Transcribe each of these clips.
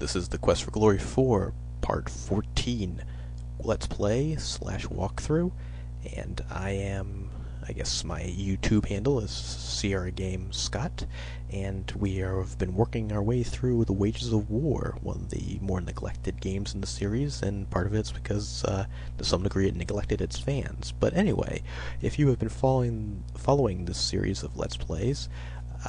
This is the Quest for Glory 4, Part 14, Let's Play / Walkthrough, and I guess my YouTube handle is Sierra Game Scott, and we have been working our way through The Wages of War, one of the more neglected games in the series, and part of it's because, to some degree, it neglected its fans. But anyway, if you have been following this series of Let's Plays,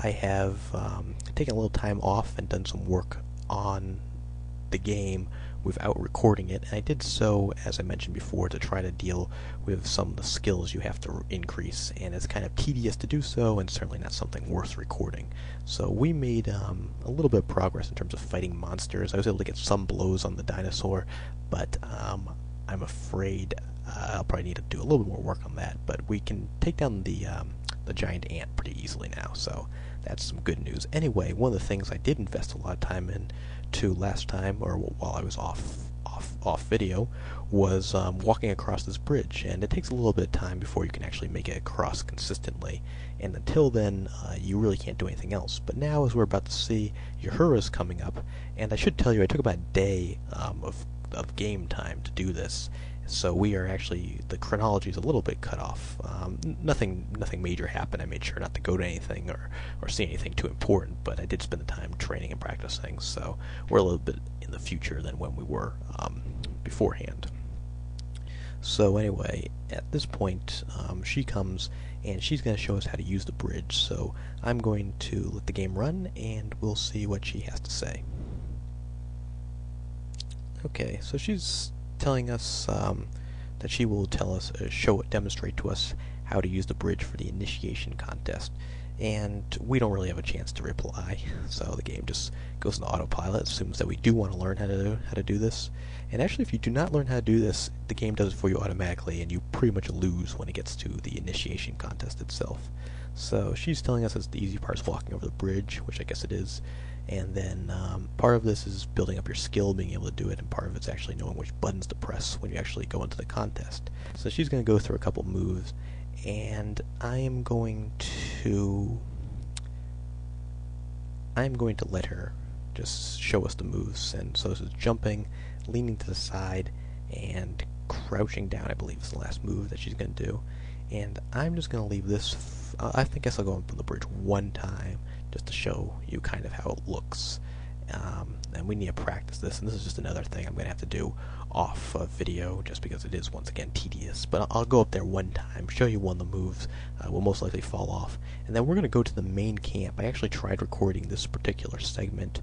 I have taken a little time off and done some work on the game without recording it, and I did so, as I mentioned before, to try to deal with some of the skills you have to increase, and it's kind of tedious to do so, and certainly not something worth recording. So we made a little bit of progress in terms of fighting monsters. I was able to get some blows on the dinosaur, but I'm afraid I'll probably need to do a little bit more work on that, but we can take down the giant ant pretty easily now, so that's some good news. Anyway, one of the things I did invest a lot of time into last time, or while I was off video, was walking across this bridge, and it takes a little bit of time before you can actually make it across consistently, and until then, you really can't do anything else. But now, as we're about to see, Uhura's coming up, and I should tell you, I took about a day of game time to do this. So we are actually, the chronology is a little bit cut off. Nothing major happened. I made sure not to go to anything or see anything too important, but I did spend the time training and practicing, so we're a little bit in the future than when we were beforehand. So anyway, at this point, she comes, and she's going to show us how to use the bridge, so I'm going to let the game run, and we'll see what she has to say. Okay, so she's telling us that she will demonstrate to us how to use the bridge for the initiation contest, and we don't really have a chance to reply, so the game just goes into autopilot, assumes that we do want to learn how to do this, and actually if you do not learn how to do this, the game does it for you automatically, and you pretty much lose when it gets to the initiation contest itself. So she's telling us that the easy part is walking over the bridge, which I guess it is, and then part of this is building up your skill, being able to do it, and part of it's actually knowing which buttons to press when you actually go into the contest. So she's going to go through a couple moves, and I'm going to let her just show us the moves. And so this is jumping, leaning to the side, and crouching down, I believe is the last move that she's going to do. And I'm just going to leave this, I guess I'll go up on the bridge one time, just to show you kind of how it looks. And we need to practice this, and this is just another thing I'm going to have to do off video, just because it is, once again, tedious. But I'll go up there one time, show you one of the moves, will most likely fall off, and then we're going to go to the main camp. I actually tried recording this particular segment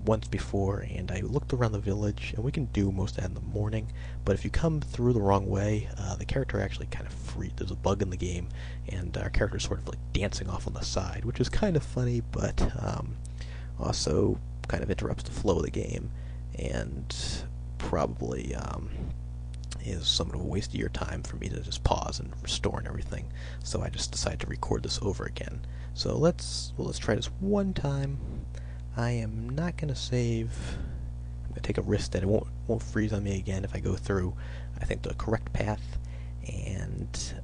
once before, and I looked around the village, and we can do most of that in the morning, but if you come through the wrong way, the character actually kind of there's a bug in the game, and our character is sort of like dancing off on the side, which is kind of funny, but also kind of interrupts the flow of the game, and probably is somewhat of a waste of your time for me to just pause and restore and everything. So I just decided to record this over again. So let's try this one time. I am not going to save. I'm going to take a risk that it won't freeze on me again if I go through, I think, the correct path, and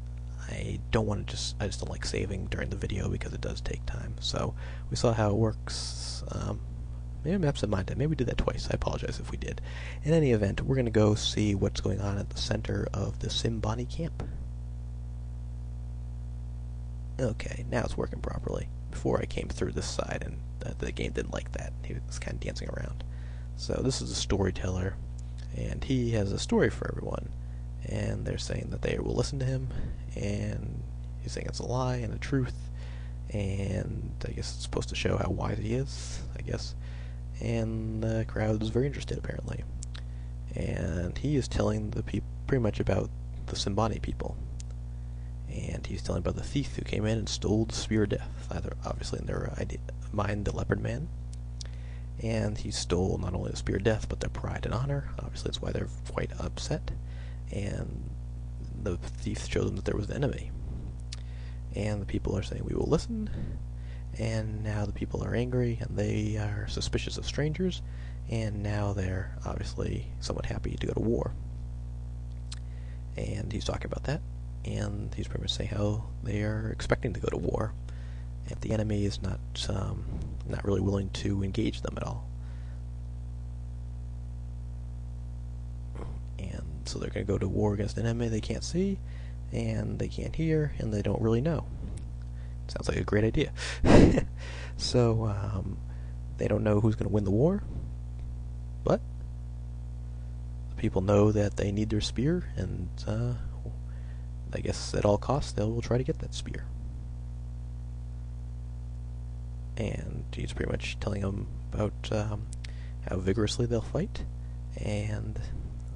I just don't like saving during the video because it does take time. So we saw how it works. Maybe I'm absent-minded. Maybe we did that twice. I apologize if we did. In any event, we're going to go see what's going on at the center of the Simbani camp. Okay, now it's working properly. Before I came through this side, and the game didn't like that. He was kind of dancing around. So this is a storyteller, and he has a story for everyone. And they're saying that they will listen to him, and he's saying it's a lie and a truth, and I guess it's supposed to show how wise he is, I guess. And the crowd is very interested, apparently. And he is telling the people pretty much about the Simbani people. And he's telling about the thief who came in and stole the Spear of Death, either obviously in their mind, the Leopard Man. And he stole not only the Spear of Death, but their pride and honor. Obviously, that's why they're quite upset. And the thief showed them that there was an enemy. And the people are saying, we will listen. And now the people are angry, and they are suspicious of strangers, and now they're obviously somewhat happy to go to war. And he's talking about that, and he's pretty much saying how they are expecting to go to war, and the enemy is not really willing to engage them at all. So they're going to go to war against an enemy they can't see, and they can't hear, and they don't really know. Sounds like a great idea. So they don't know who's going to win the war, but the people know that they need their spear, and I guess at all costs they will try to get that spear. And he's pretty much telling them about how vigorously they'll fight, and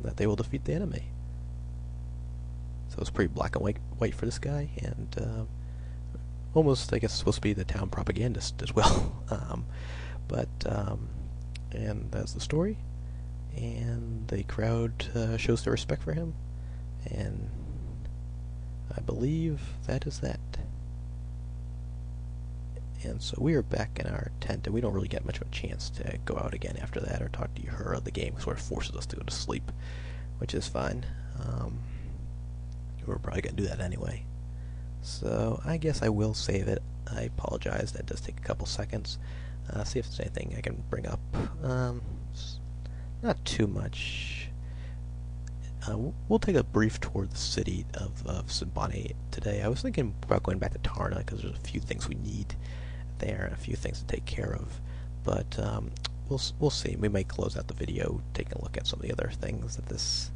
that they will defeat the enemy. So it's pretty black and white for this guy, and almost, I guess, supposed to be the town propagandist as well. And that's the story, and the crowd shows their respect for him, and I believe that is that. And so we are back in our tent, and we don't really get much of a chance to go out again after that or talk to Uhura. The game sort of forces us to go to sleep, which is fine. We're probably going to do that anyway. So I guess I will save it. I apologize, that does take a couple seconds. See if there's anything I can bring up. Not too much. We'll take a brief tour of the city of Sibani today. I was thinking about going back to Tarna, because there's a few things we need there and a few things to take care of. But we'll see. We might close out the video taking a look at some of the other things that this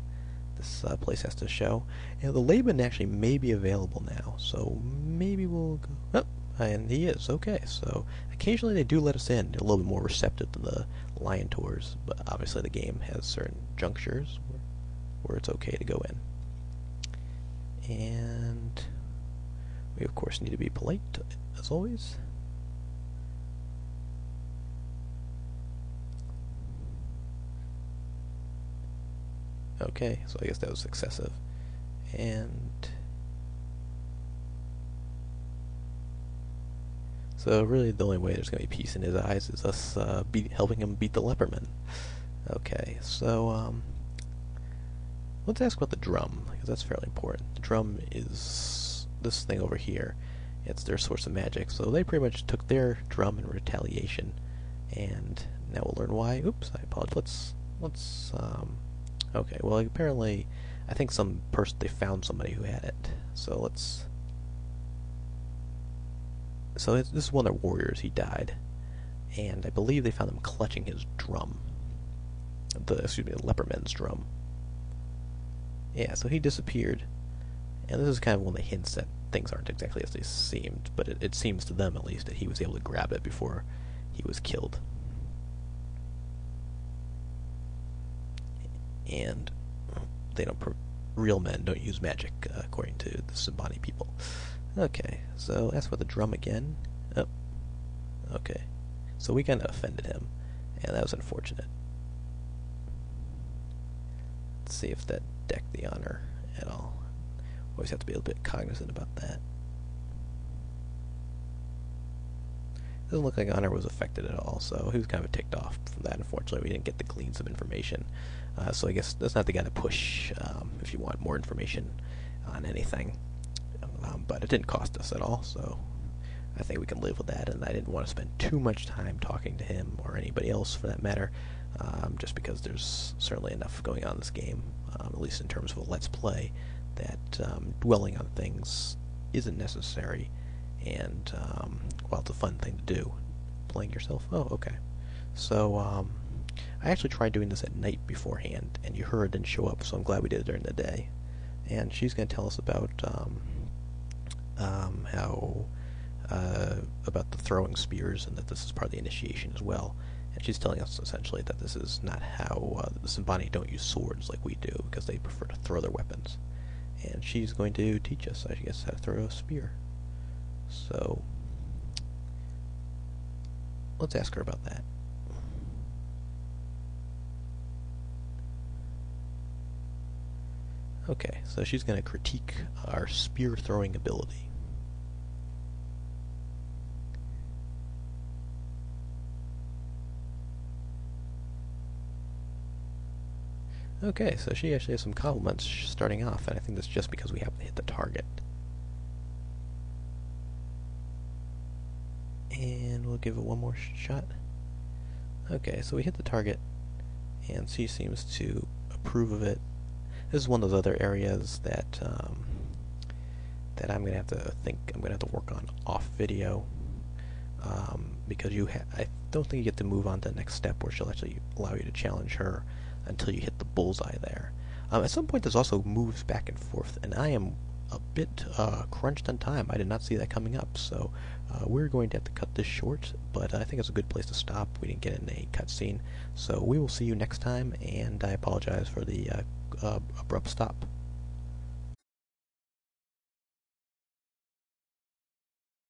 place has to show. And the Laban actually may be available now, so maybe we'll go. Oh, and he is. Okay, so occasionally they do let us in. They're a little bit more receptive than the Lion Tours, but obviously the game has certain junctures where it's okay to go in. And we, of course, need to be polite, as always. Okay, so I guess that was excessive. And so really the only way there's going to be peace in his eyes is us helping him beat the Leperman. Okay, so let's ask about the drum, because that's fairly important. The drum is this thing over here. It's their source of magic, so they pretty much took their drum in retaliation, and now we'll learn why. Oops, I apologize. Okay, well, apparently, I think they found somebody who had it. So this is one of their warriors. He died, and I believe they found him clutching his drum. The Leperman's drum. Yeah, so he disappeared, and this is kind of one of the hints that things aren't exactly as they seemed, but it seems to them, at least, that he was able to grab it before he was killed. And real men don't use magic, according to the Sibani people. Okay, so that's with the drum again. Oh, okay. So we kind of offended him, and that was unfortunate. Let's see if that decked the honor at all. Always have to be a little bit cognizant about that. Doesn't look like honor was affected at all, so he was kind of ticked off from that. Unfortunately, we didn't get to glean some information. So I guess that's not the guy to push if you want more information on anything. But it didn't cost us at all, so I think we can live with that. And I didn't want to spend too much time talking to him, or anybody else for that matter, just because there's certainly enough going on in this game, at least in terms of a Let's Play, that dwelling on things isn't necessary. And, well, it's a fun thing to do. Playing yourself? Oh, okay. So, I actually tried doing this at night beforehand, and Uhura didn't show up, so I'm glad we did it during the day. And she's going to tell us about, about the throwing spears, and that this is part of the initiation as well. And she's telling us, essentially, that this is not how, the Sibani don't use swords like we do, because they prefer to throw their weapons. And she's going to teach us, I guess, how to throw a spear. So, let's ask her about that. Okay, so she's going to critique our spear throwing ability. Okay, so she actually has some compliments starting off, and I think that's just because we happen to hit the target. And we'll give it one more shot. Okay, so we hit the target, and she seems to approve of it. This is one of those other areas that that I'm gonna have to work on off video, because I don't think you get to move on to the next step where she'll actually allow you to challenge her until you hit the bullseye there. At some point, there's also moves back and forth, and I am a bit crunched on time. I did not see that coming up, so we're going to have to cut this short, but I think it's a good place to stop. We didn't get in a cutscene, so we will see you next time, and I apologize for the abrupt stop.